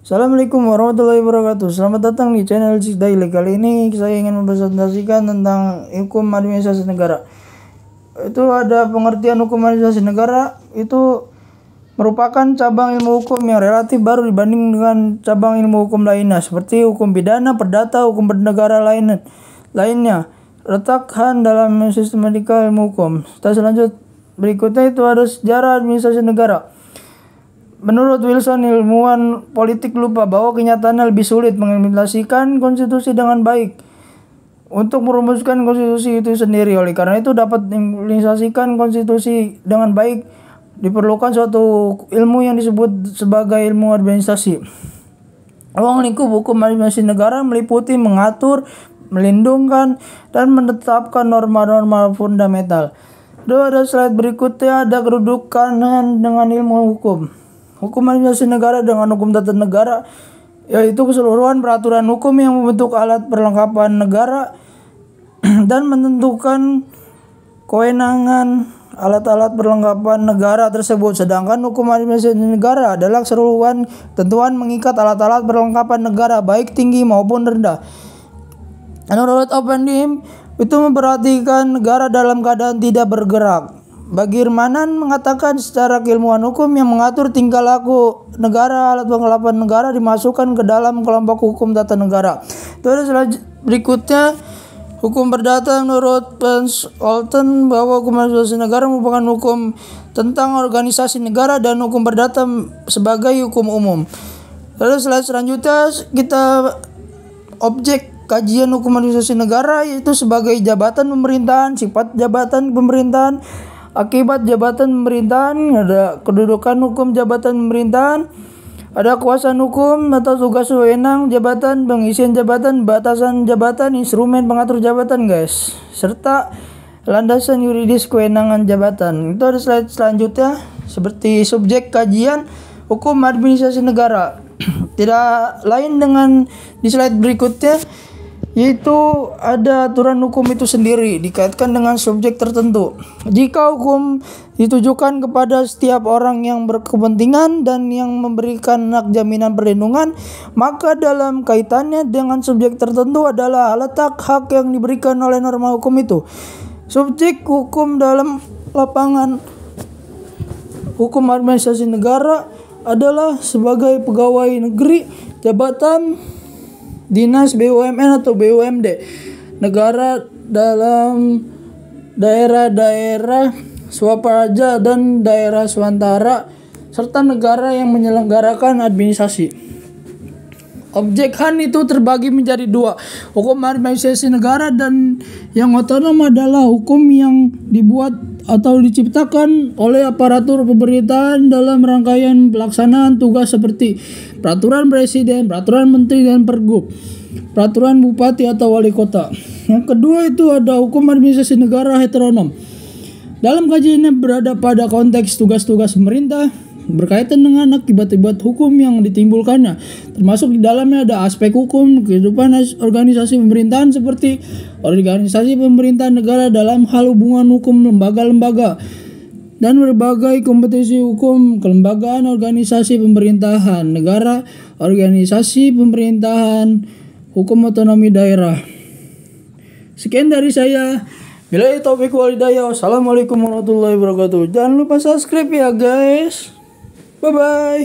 Assalamualaikum warahmatullahi wabarakatuh. Selamat datang di channel Zik Daily. Kali ini saya ingin mempresentasikan tentang hukum administrasi negara. Itu ada pengertian hukum administrasi negara, itu merupakan cabang ilmu hukum yang relatif baru dibanding dengan cabang ilmu hukum lainnya seperti hukum pidana, perdata, hukum bernegara lainnya. Letakkan dalam sistematika ilmu hukum. Selanjutnya berikutnya itu ada sejarah administrasi negara. Menurut Wilson, ilmuwan politik lupa bahwa kenyataannya lebih sulit mengimplementasikan konstitusi dengan baik untuk merumuskan konstitusi itu sendiri. Oleh karena itu, dapat mengimplementasikan konstitusi dengan baik diperlukan suatu ilmu yang disebut sebagai ilmu administrasi. Ruang lingkup hukum administrasi negara meliputi mengatur, melindungi, dan menetapkan norma-norma fundamental. Ada slide berikutnya, ada kedudukan dengan ilmu hukum. Hukum administrasi negara dengan hukum tata negara, yaitu keseluruhan peraturan hukum yang membentuk alat perlengkapan negara dan menentukan kewenangan alat-alat perlengkapan negara tersebut. Sedangkan hukum administrasi negara adalah keseluruhan ketentuan mengikat alat-alat perlengkapan negara baik tinggi maupun rendah. Menurut Oppenheim, itu memperhatikan negara dalam keadaan tidak bergerak. Bagirmanan mengatakan secara keilmuan hukum yang mengatur tingkah laku negara, alat perlengkapan negara dimasukkan ke dalam kelompok hukum tata negara. Terus berikutnya hukum perdata. Menurut Pence Olten bahwa hukum administrasi negara merupakan hukum tentang organisasi negara dan hukum perdata sebagai hukum umum. Lalu slide selanjutnya kita objek kajian hukum administrasi negara, yaitu sebagai jabatan pemerintahan, sifat jabatan pemerintahan, akibat jabatan pemerintahan, ada kedudukan hukum jabatan pemerintahan, ada kekuasaan hukum atau tugas wewenang jabatan, pengisian jabatan, batasan jabatan, instrumen pengatur jabatan guys, serta landasan yuridis kewenangan jabatan. Itu ada slide selanjutnya seperti subjek kajian hukum administrasi negara. Tidak lain dengan di slide berikutnya, yaitu ada aturan hukum itu sendiri dikaitkan dengan subjek tertentu. Jika hukum ditujukan kepada setiap orang yang berkepentingan dan yang memberikan hak jaminan perlindungan, maka dalam kaitannya dengan subjek tertentu adalah letak hak yang diberikan oleh norma hukum itu. Subjek hukum dalam lapangan hukum administrasi negara adalah sebagai pegawai negeri, jabatan dinas BUMN atau BUMD, negara dalam daerah-daerah swapraja dan daerah swastara, serta negara yang menyelenggarakan administrasi. Objek HAN itu terbagi menjadi dua, hukum administrasi negara dan yang otonom adalah hukum yang dibuat atau diciptakan oleh aparatur pemerintahan dalam rangkaian pelaksanaan tugas seperti peraturan presiden, peraturan menteri dan pergub, peraturan bupati atau wali kota. Yang kedua itu ada hukum administrasi negara heteronom. Dalam kajiannya berada pada konteks tugas-tugas pemerintah berkaitan dengan akibat-akibat hukum yang ditimbulkannya, termasuk di dalamnya ada aspek hukum kehidupan organisasi pemerintahan seperti organisasi pemerintahan negara dalam hal hubungan hukum lembaga-lembaga dan berbagai kompetisi hukum kelembagaan organisasi pemerintahan negara, organisasi pemerintahan, hukum otonomi daerah. Sekian dari saya. Billahi taufiq wal hidayah. Wassalamualaikum warahmatullahi wabarakatuh. Jangan lupa subscribe ya guys. Bye bye.